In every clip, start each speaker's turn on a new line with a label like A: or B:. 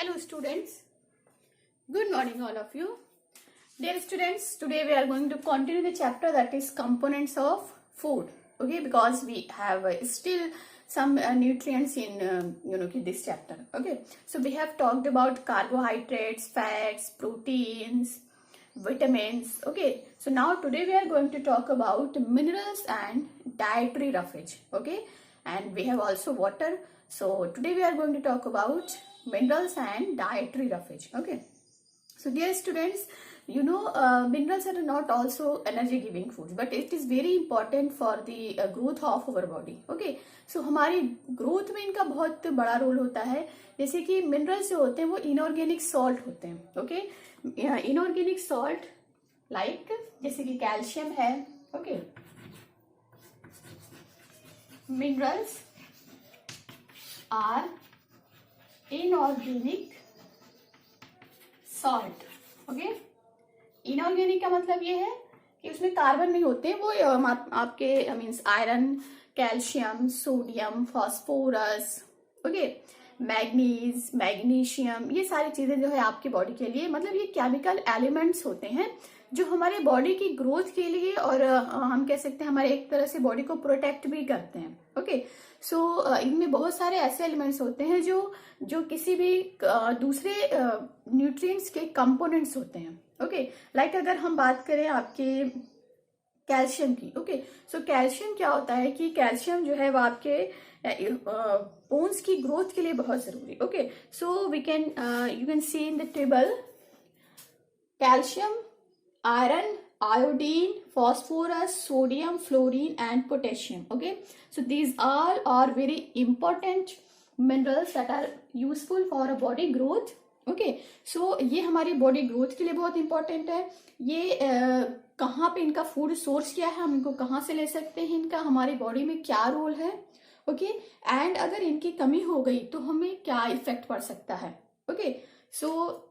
A: Hello students, good morning all of you. Dear students, today we are going to continue the chapter that is components of food. Okay, because we have still some nutrients in this chapter. Okay, so we have talked about carbohydrates, fats, proteins, vitamins. Okay, so now today we are going to talk about minerals and dietary roughage. Okay, and we have also water. So today we are going to talk about minerals and dietary roughage. Okay, so dear students, minerals are not also energy giving foods, but it is very important for the growth of our body. Okay, so हमारी growth में इनका बहुत बड़ा role होता है. जैसे कि minerals जो होते हैं वो इनऑर्गेनिक सॉल्ट होते हैं. ओके, इनऑर्गेनिक सॉल्ट लाइक जैसे कि कैल्शियम है. Okay, minerals are inorganic salt. Okay, inorganic का मतलब ये है कि उसमें कार्बन नहीं होते. वो आपके means iron, calcium, sodium, phosphorus, okay, manganese, magnesium, ये सारी चीजें जो है आपकी बॉडी के लिए, मतलब ये केमिकल एलिमेंट्स होते हैं जो हमारे बॉडी की ग्रोथ के लिए और हम कह सकते हैं हमारे एक तरह से बॉडी को प्रोटेक्ट भी करते हैं. ओके, सो इनमें बहुत सारे ऐसे एलिमेंट्स होते हैं जो किसी भी दूसरे न्यूट्रिएंट्स के कंपोनेंट्स होते हैं. ओके, लाइक अगर हम बात करें आपके कैल्शियम की. ओके, सो कैल्शियम क्या होता है कि कैल्शियम जो है वो आपके बोन्स की ग्रोथ के लिए बहुत जरूरी. Okay, so we can you can see in the table calcium, iron, iodine, phosphorus, sodium, fluorine and potassium. Okay, so these all are very important minerals that are useful for a body growth. Okay, so ये हमारी body growth के लिए बहुत important है. ये कहाँ पे इनका फूड सोर्स क्या है, हम इनको कहाँ से ले सकते हैं, इनका हमारी बॉडी में क्या रोल है. ओके, एंड अगर इनकी कमी हो गई तो हमें क्या इफेक्ट पड़ सकता है. ओके, सो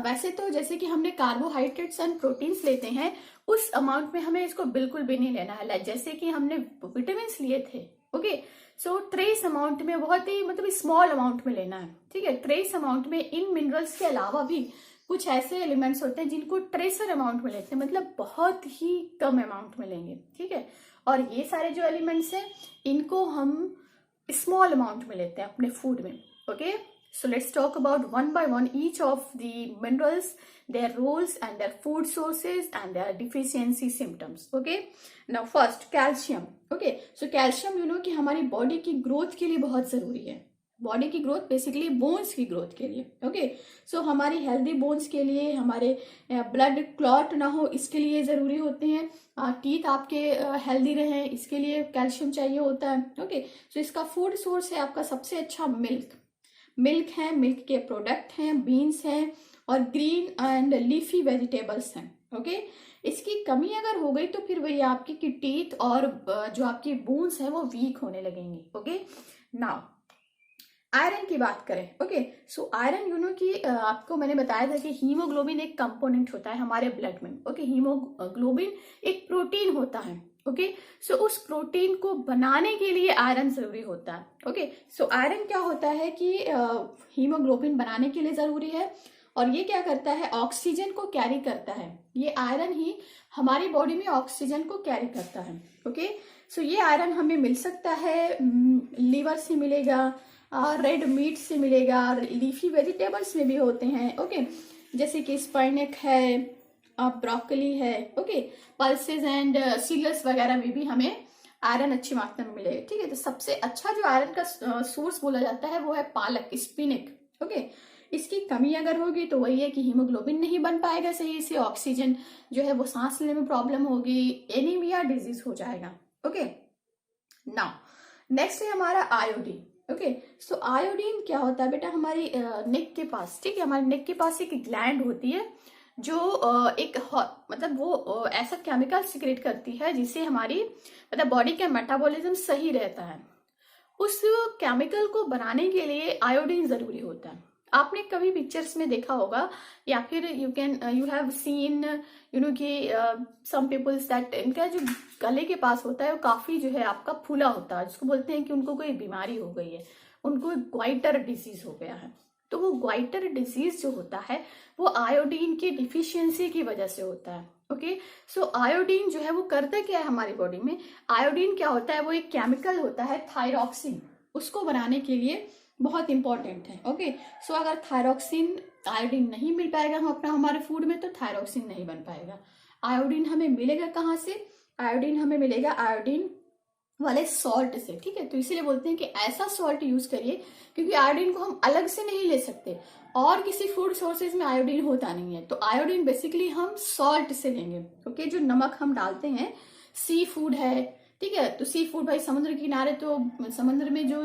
A: वैसे तो जैसे कि हमने कार्बोहाइड्रेट्स एंड प्रोटीन्स लेते हैं उस अमाउंट में हमें इसको बिल्कुल भी नहीं लेना है. जैसे कि हमने विटामिन्स लिए थे. ओके, सो ट्रेस अमाउंट में, बहुत ही मतलब स्मॉल अमाउंट में लेना है. ठीक है, ट्रेस अमाउंट में. इन मिनरल्स के अलावा भी कुछ ऐसे एलिमेंट्स होते हैं जिनको ट्रेसर अमाउंट में लेते हैं, मतलब बहुत ही कम अमाउंट में लेंगे. ठीक है, और ये सारे जो एलिमेंट्स हैं इनको हम स्मॉल अमाउंट में लेते हैं अपने फूड में. Okay, so let's talk about one by one each of the minerals, their roles and their food sources and their deficiency symptoms. Okay, now first calcium. Okay, so calcium कि हमारी body की growth के लिए बहुत जरूरी है. Body की growth basically bones की ग्रोथ के लिए. ओके, सो हमारी हेल्दी बोन्स के लिए, हमारे ब्लड क्लॉट ना हो इसके लिए जरूरी होते हैं. टीथ आपके हेल्दी रहें इसके लिए कैल्शियम चाहिए होता है. ओके, सो इसका फूड सोर्स है आपका सबसे अच्छा मिल्क है, मिल्क के प्रोडक्ट हैं, बीन्स हैं और ग्रीन एंड लीफी वेजिटेबल्स हैं. ओके, इसकी कमी अगर हो गई तो फिर वही आपकी की टीथ और जो आपकी बोन्स हैं वो वीक होने लगेंगी. ओके, नाउ आयरन की बात करें. ओके, सो आयरन कि आपको मैंने बताया था कि हीमोग्लोबिन एक कंपोनेंट होता है हमारे ब्लड में. ओके, हीमोग्लोबिन एक प्रोटीन होता है. ओके, सो उस प्रोटीन को बनाने के लिए आयरन जरूरी होता है. ओके, सो आयरन क्या होता है कि हीमोग्लोबिन बनाने के लिए जरूरी है और ये क्या करता है, ऑक्सीजन को कैरी करता है. ये आयरन ही हमारी बॉडी में ऑक्सीजन को कैरी करता है. ओके, सो ये आयरन हमें मिल सकता है लीवर से मिलेगा, रेड मीट से मिलेगा, लीफी वेजिटेबल्स में भी होते हैं. ओके, जैसे कि स्पाइनक है, ब्रोकली है. ओके, पल्सेस एंड सीरियल्स वगैरह में भी हमें आयरन अच्छी मात्रा में मिलेगा. ठीक है, तो सबसे अच्छा जो आयरन का सोर्स बोला जाता है वो है पालक, स्पिनक. ओके, इसकी कमी अगर होगी तो वही है कि हीमोग्लोबिन नहीं बन पाएगा सही से, ऑक्सीजन जो है वो सांस लेने में प्रॉब्लम होगी, एनीमिया डिजीज हो जाएगा. ओके, नाउ नेक्स्ट है हमारा आयोडीन. ओके, सो आयोडीन क्या होता है बेटा, हमारी नेक के पास, ठीक है, हमारे नेक के पास एक ग्लैंड होती है जो एक मतलब वो ऐसा केमिकल सिक्रेट करती है जिससे हमारी मतलब बॉडी का मेटाबॉलिज्म सही रहता है. उस केमिकल को बनाने के लिए आयोडीन जरूरी होता है. आपने कभी पिक्चर्स में देखा होगा या फिर यू हैव सीन कि सम पीपल्स दैट इनका जो गले के पास होता है वो काफी जो है आपका फूला होता है, जिसको बोलते हैं कि उनको कोई बीमारी हो गई है, उनको ग्वाइटर डिजीज हो गया है. तो वो ग्वाइटर डिजीज जो होता है वो आयोडीन की डिफिशियंसी की वजह से होता है। ओके, सो आयोडीन जो है वो करता क्या है हमारी बॉडी में, आयोडीन क्या होता है, वो एक केमिकल होता है थायरॉक्सिन, उसको बनाने के लिए बहुत इंपॉर्टेंट है। ओके, सो अगर थायरॉक्सिन आयोडीन नहीं मिल पाएगा हम अपना हमारे फूड में, तो थायरॉक्सिन नहीं बन पाएगा। आयोडीन हमें मिलेगा कहाँ से, आयोडीन हमें मिलेगा आयोडीन वाले सॉल्ट से। ठीक है, तो इसीलिए बोलते हैं कि ऐसा सॉल्ट यूज करिए, क्योंकि आयोडीन को हम अलग से नहीं ले सकते, और किसी फूड सोर्सेज में आयोडीन होता नहीं है, तो आयोडीन बेसिकली हम सॉल्ट से लेंगे। ओके, जो नमक हम डालते हैं, सी फूड है, ठीक है, तो सी फूड भाई समुद्र के किनारे, तो समुद्र में जो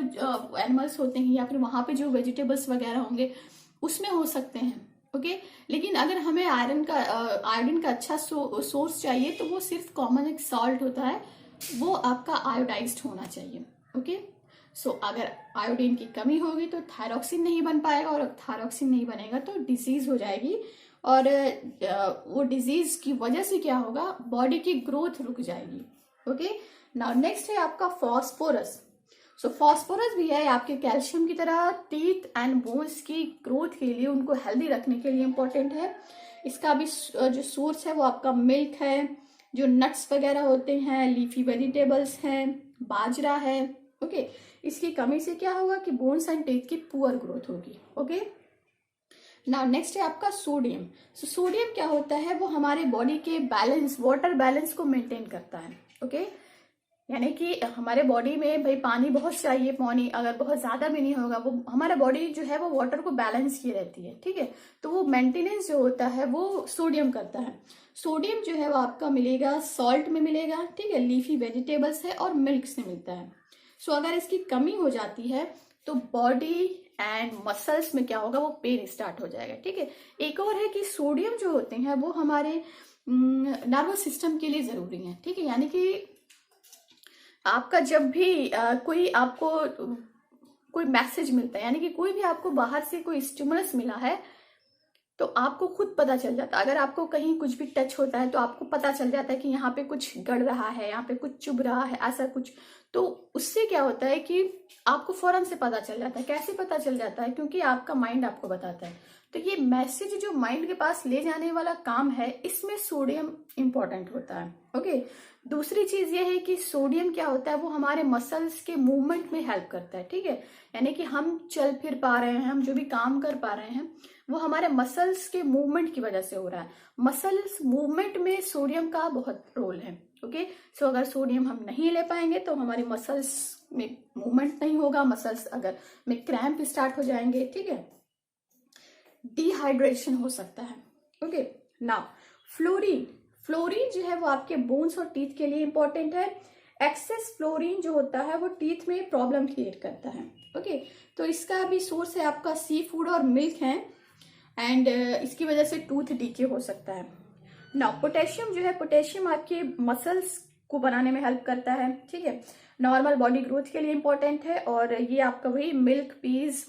A: एनिमल्स होते हैं या फिर वहां पे जो वेजिटेबल्स वगैरह होंगे उसमें हो सकते हैं। ओके, लेकिन अगर हमें आयोडीन का अच्छा सोर्स चाहिए, तो वो सिर्फ कॉमन एक सॉल्ट होता है, वो आपका आयोडाइज्ड होना चाहिए। ओके, सो अगर आयोडीन की कमी होगी तो थायरॉक्सिन नहीं बन पाएगा, और थायरॉक्सिन नहीं बनेगा तो डिजीज हो जाएगी, और वो डिजीज की वजह से क्या होगा, बॉडी की ग्रोथ रुक जाएगी। ओके, नाउ नेक्स्ट है आपका फॉस्फोरस। सो फॉस्फोरस भी है आपके कैल्शियम की तरह टीथ एंड बोन्स की ग्रोथ के लिए, उनको हेल्दी रखने के लिए इंपॉर्टेंट है। इसका भी जो सोर्स है वो आपका मिल्क है, जो नट्स वगैरह होते हैं, लीफी वेजिटेबल्स हैं, बाजरा है। ओके, इसकी कमी से क्या होगा कि बोन्स एंड टीथ की पुअर ग्रोथ होगी। ओके, नाउ नेक्स्ट है आपका सोडियम। सो सोडियम क्या होता है, वो हमारे बॉडी के बैलेंस, वाटर बैलेंस को मेंटेन करता है। ओके, यानी कि हमारे बॉडी में भाई पानी बहुत चाहिए, पानी अगर बहुत ज्यादा भी नहीं होगा, वो हमारा बॉडी जो है वो वाटर को बैलेंस किए रहती है। ठीक है, तो वो मेंटेनेंस जो होता है वो सोडियम करता है। सोडियम जो है वो आपका मिलेगा सॉल्ट में मिलेगा, ठीक है, लीफी वेजिटेबल्स है और मिल्क से मिलता है। सो अगर इसकी कमी हो जाती है तो बॉडी एंड मसल्स में क्या होगा, वो पेन स्टार्ट हो जाएगा। ठीक है, एक और है कि सोडियम जो होते हैं वो हमारे नर्वस सिस्टम के लिए जरूरी है। ठीक है, यानी कि आपका जब भी कोई आपको कोई मैसेज मिलता है, यानी कि कोई भी आपको बाहर से कोई स्टिमुलस मिला है, तो आपको खुद पता चल जाता है। अगर आपको कहीं कुछ भी टच होता है तो आपको पता चल जाता है कि यहाँ पे कुछ गड़ रहा है, यहाँ पे कुछ चुभ रहा है, ऐसा कुछ। तो उससे क्या होता है कि आपको फौरन से पता चल जाता है। कैसे पता चल जाता है, क्योंकि आपका माइंड आपको बताता है। तो ये मैसेज जो माइंड के पास ले जाने वाला काम है, इसमें सोडियम इंपॉर्टेंट होता है। ओके, दूसरी चीज ये है कि सोडियम क्या होता है, वो हमारे मसल्स के मूवमेंट में हेल्प करता है। ठीक है, यानी कि हम चल फिर पा रहे हैं, हम जो भी काम कर पा रहे हैं, वो हमारे मसल्स के मूवमेंट की वजह से हो रहा है। मसल्स मूवमेंट में सोडियम का बहुत रोल है। ओके, सो अगर सोडियम हम नहीं ले पाएंगे तो हमारी मसल्स में मूवमेंट नहीं होगा, मसल्स अगर में क्रैम्प स्टार्ट हो जाएंगे। ठीक है, डिहाइड्रेशन हो सकता है। Okay, now fluorine. फ्लोरीन जो है वो आपके बोन्स और टीथ के लिए इंपॉर्टेंट है। एक्सेस फ्लोरीन जो होता है वो टीथ में प्रॉब्लम क्रिएट करता है। ओके, तो इसका भी सोर्स है आपका सी फूड और मिल्क है, एंड इसकी वजह से टूथ डीके हो सकता है। नाउ पोटेशियम जो है, पोटेशियम आपके मसल्स को बनाने में हेल्प करता है। ठीक है, नॉर्मल बॉडी ग्रोथ के लिए इंपॉर्टेंट है, और ये आपका वही मिल्क, पीज,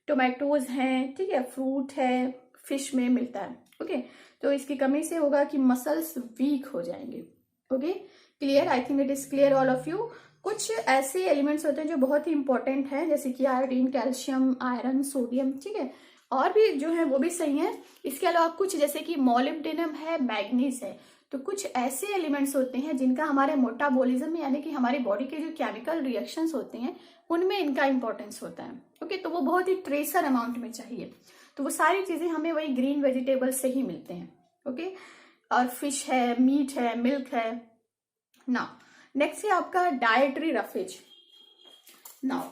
A: टोमेटोज हैं, ठीक है, फ्रूट है, फिश में मिलता है। ओके, तो इसकी कमी से होगा कि मसल्स वीक हो जाएंगे। Okay, clear, I think it is clear all of you. कुछ ऐसे एलिमेंट्स होते हैं जो बहुत ही इंपॉर्टेंट हैं, जैसे कि आयोडीन, कैल्शियम, आयरन, सोडियम। ठीक है, और भी जो है वो भी सही है। इसके अलावा कुछ जैसे कि मोलिब्डेनम है, मैग्नीज है, तो कुछ ऐसे एलिमेंट्स होते हैं जिनका हमारे मेटाबॉलिज्म में, यानी कि हमारी बॉडी के जो केमिकल रिएक्शंस होते हैं उनमें इनका इंपॉर्टेंस होता है। ओके, तो वो बहुत ही ट्रेसर अमाउंट में चाहिए, तो वो सारी चीजें हमें वही ग्रीन वेजिटेबल से ही मिलते हैं। ओके, और फिश है, मीट है, मिल्क है। नाउ नेक्स्ट है आपका dietary roughage. Now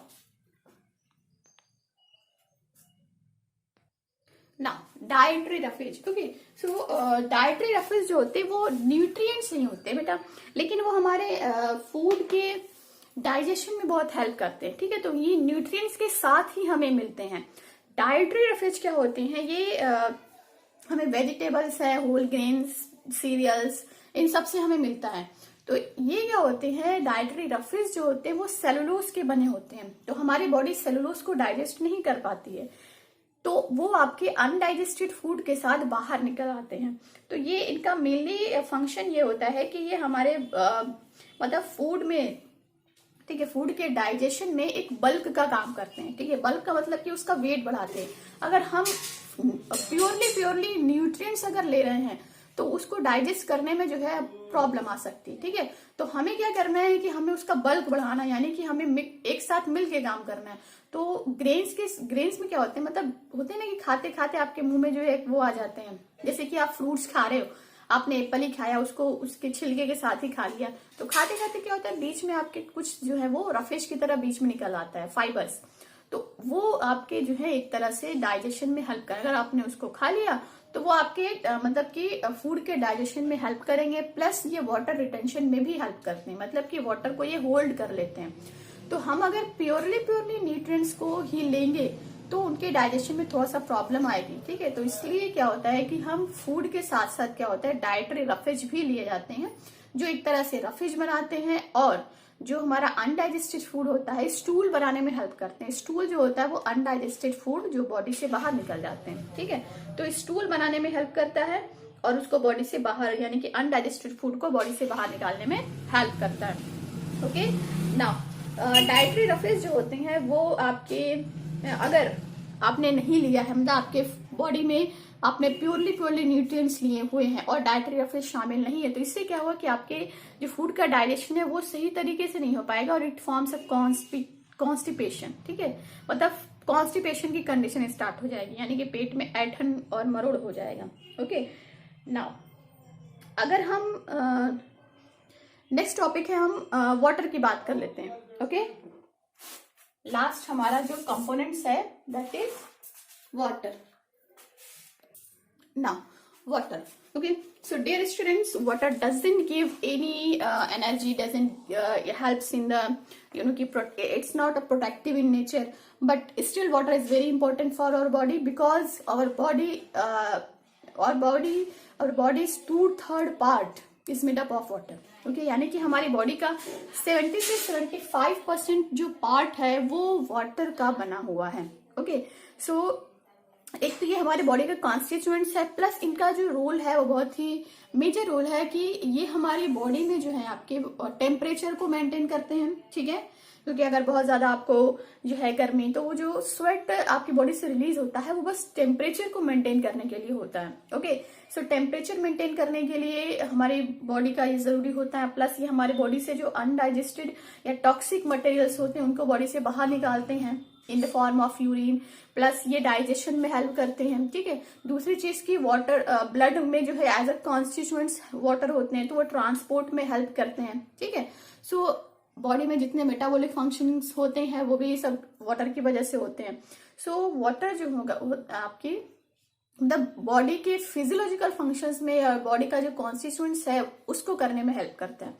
A: dietary roughage. Okay, so dietary roughage जो होते हैं वो न्यूट्रिएंट्स नहीं होते बेटा, लेकिन वो हमारे फूड के डाइजेशन में बहुत हेल्प करते हैं। ठीक है, तो ये न्यूट्रिएंट्स के साथ ही हमें मिलते हैं। डाइटरी रफेज क्या होते हैं, ये हमें वेजिटेबल्स है, होल ग्रेन्स, सीरियल्स, इन सब से हमें मिलता है। तो ये क्या होते हैं, डाइटरी रफेज जो होते हैं वो सेलुलोज के बने होते हैं, तो हमारी बॉडी सेलुलोज को डाइजेस्ट नहीं कर पाती है, तो वो आपके अनडाइजेस्टेड फूड के साथ बाहर निकल आते हैं। तो ये इनका मेनली फंक्शन ये होता है कि ये हमारे मतलब फूड में ठीक है, फूड के डाइजेशन में एक बल्क का काम करते हैं। ठीक है, बल्क का मतलब कि उसका वेट बढ़ाते हैं। अगर हम प्योरली न्यूट्रिएंट्स अगर ले रहे हैं तो उसको डाइजेस्ट करने में जो है प्रॉब्लम आ सकती है। ठीक है, तो हमें क्या करना है कि हमें उसका बल्क बढ़ाना, यानी कि हमें एक साथ मिल के काम करना है। तो ग्रेन्स में क्या होते हैं, मतलब होते हैं ना कि खाते खाते आपके मुंह में जो है वो आ जाते हैं। जैसे कि आप फ्रूट्स खा रहे हो, आपने एप्पल ही खाया, उसको उसके छिलके के साथ ही खा लिया, तो खाते खाते क्या होता है बीच में आपके कुछ जो है वो रफेज की तरह बीच में निकल आता है, फाइबर्स। तो वो आपके जो है एक तरह से डाइजेशन में हेल्प करें। अगर आपने उसको खा लिया तो वो आपके मतलब कि फूड के डाइजेशन में हेल्प करेंगे, प्लस ये वाटर रिटेंशन में भी हेल्प करते हैं, मतलब कि वाटर को ये होल्ड कर लेते हैं। तो हम अगर प्योरली न्यूट्रिएंट्स को ही लेंगे तो उनके डाइजेशन में थोड़ा सा प्रॉब्लम आएगी। ठीक है, तो इसलिए क्या होता है कि हम फूड के साथ साथ क्या होता है डाइटरी रफेज भी लिए जाते हैं, जो एक तरह से रफेज बनाते हैं, और जो हमारा अनडाइजेस्टेड फूड होता है स्टूल बनाने में हेल्प करते हैं। स्टूल जो होता है वो अनडाइजेस्टेड फूड जो बॉडी से बाहर निकल जाते हैं। ठीक है, तो स्टूल बनाने में हेल्प करता है और उसको बॉडी से बाहर, यानी कि अनडाइजेस्टेड फूड को बॉडी से बाहर निकालने में हेल्प करता है। ओके, नाउ डाइटरी रफेज जो होते हैं वो आपके अगर आपने नहीं लिया है, मतलब आपके बॉडी में आपने प्योरली न्यूट्रिएंट्स लिए हुए हैं और डाइटरी रफेज शामिल नहीं है, तो इससे क्या हुआ कि आपके जो फूड का डाइजेशन है वो सही तरीके से नहीं हो पाएगा और इट फॉर्म्स अ कॉन्स्टिपेशन। ठीक है, मतलब कॉन्स्टिपेशन की कंडीशन स्टार्ट हो जाएगी, यानी कि पेट में ऐंठन और मरोड़ हो जाएगा। ओके, नाउ अगर हम नेक्स्ट टॉपिक है, हम वाटर की बात कर लेते हैं। ओके, लास्ट हमारा जो कंपोनेंट्स है that is water. Now, water. Okay, so dear students, water doesn't give any energy, doesn't helps in the it's not a protective in nature, but still water is very important for our body because our body's 2/3 part is made up of water. Okay, यानी कि हमारी body का 70 से 75% जो part है वो water का बना हुआ है। ओके, सो एक तो ये हमारे बॉडी का कॉन्स्टिट्यूएंट्स है, प्लस इनका जो रोल है वो बहुत ही मेजर रोल है कि ये हमारी बॉडी में जो है आपके टेम्परेचर को मेंटेन करते हैं। ठीक है, क्योंकि अगर बहुत ज्यादा आपको जो है गर्मी, तो वो जो स्वेट आपकी बॉडी से रिलीज होता है वो बस टेम्परेचर को मेंटेन करने के लिए होता है। ओके, सो टेम्परेचर मेंटेन करने के लिए हमारी बॉडी का ये जरूरी होता है, प्लस ये हमारी बॉडी से जो अनडाइजेस्टेड या टॉक्सिक मटेरियल्स होते हैं उनको बॉडी से बाहर निकालते हैं in the form of urine, plus ये डाइजेशन में हेल्प करते हैं। ठीक है, दूसरी चीज की वाटर ब्लड में जो है एज अ कॉन्स्टिट्यूएंट्स वाटर होते हैं, तो वो ट्रांसपोर्ट में हेल्प करते हैं। ठीक है, सो बॉडी में जितने मेटाबॉलिक फंक्शंस होते हैं वो भी सब वाटर की वजह से होते हैं। सो वाटर जो होगा आपकी मतलब बॉडी के फिजियोलॉजिकल फंक्शंस में बॉडी का जो कॉन्स्टिट्यूएंट्स है उसको करने में हेल्प करता है।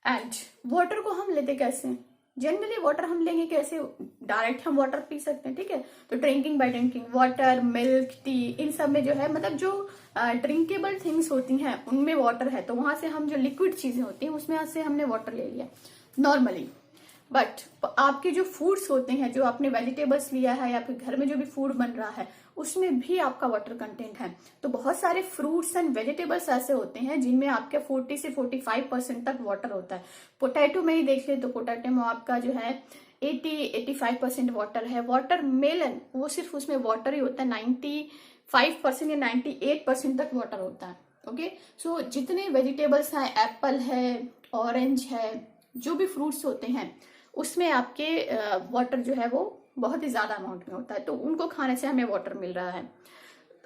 A: एंड वाटर को हम लेते कैसे, जनरली वाटर हम लेंगे कैसे, डायरेक्ट हम वाटर पी सकते हैं। ठीक है, तो drinking by drinking water, milk, tea, इन सब में जो है मतलब जो ड्रिंकेबल थिंग्स होती हैं उनमें वाटर है, तो वहां से हम जो लिक्विड चीजें होती हैं उसमें से हमने वाटर ले लिया नॉर्मली। बट आपके जो फूड्स होते हैं, जो आपने वेजिटेबल्स लिया है या फिर घर में जो भी फूड बन रहा है उसमें भी आपका वाटर कंटेंट है। तो बहुत सारे फ्रूट्स एंड वेजिटेबल्स ऐसे होते हैं जिनमें आपके 40 से 45% तक वाटर होता है। पोटैटो में ही देख ले तो पोटैटो में आपका जो है 80-85% वाटर है। वाटर मेलन वो सिर्फ उसमें वाटर ही होता है, 95% या 98% तक वाटर होता है। ओके, सो जितने वेजिटेबल्स हैं, एप्पल है, ऑरेंज है, जो भी फ्रूट्स होते हैं उसमें आपके वाटर जो है वो बहुत ही ज्यादा अमाउंट में होता है, तो उनको खाने से हमें वाटर मिल रहा है।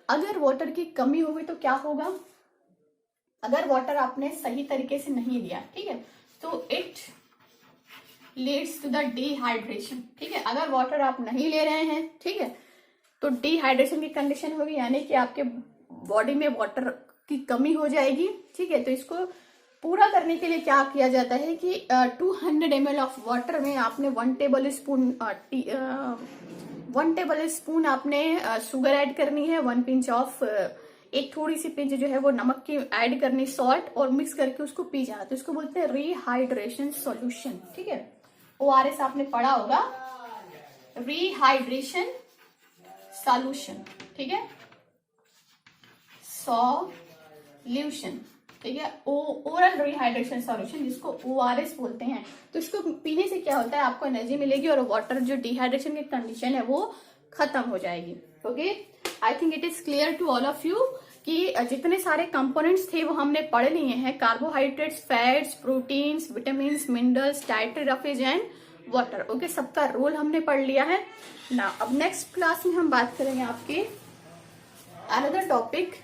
A: अगर वाटर की कमी होगी तो क्या होगा, अगर वाटर आपने सही तरीके से नहीं लिया, ठीक है, तो it leads to the dehydration. ठीक है, अगर वाटर आप नहीं ले रहे हैं, ठीक है, तो डिहाइड्रेशन की कंडीशन होगी, यानी कि आपके बॉडी में वाटर की कमी हो जाएगी। ठीक है, तो इसको पूरा करने के लिए क्या किया जाता है कि 200 ml ऑफ वाटर में आपने 1 टेबल स्पून आपने शुगर ऐड करनी है, 1 पिंच ऑफ एक थोड़ी सी पिंच जो है वो नमक की ऐड करनी, सॉल्ट, और मिक्स करके उसको पी जाना, तो इसको बोलते हैं रिहाइड्रेशन सॉल्यूशन। ठीक है, ORS आपने पढ़ा होगा, रिहाइड्रेशन सॉल्यूशन। ठीक है, सॉल्यूशन। ठीक है, ओरल रिहाइड्रेशन सॉल्यूशन जिसको ORS बोलते हैं। तो इसको पीने से क्या होता है, आपको एनर्जी मिलेगी और वाटर जो डिहाइड्रेशन की कंडीशन है वो खत्म हो जाएगी। Okay, I think it is clear to all of you कि जितने सारे कंपोनेंट्स थे वो हमने पढ़ लिए हैं, carbohydrates, fats, proteins, vitamin, minerals, dietary roughage and water. Okay, सबका रोल हमने पढ़ लिया है ना। अब नेक्स्ट क्लास में हम बात करेंगे आपके अनदर टॉपिक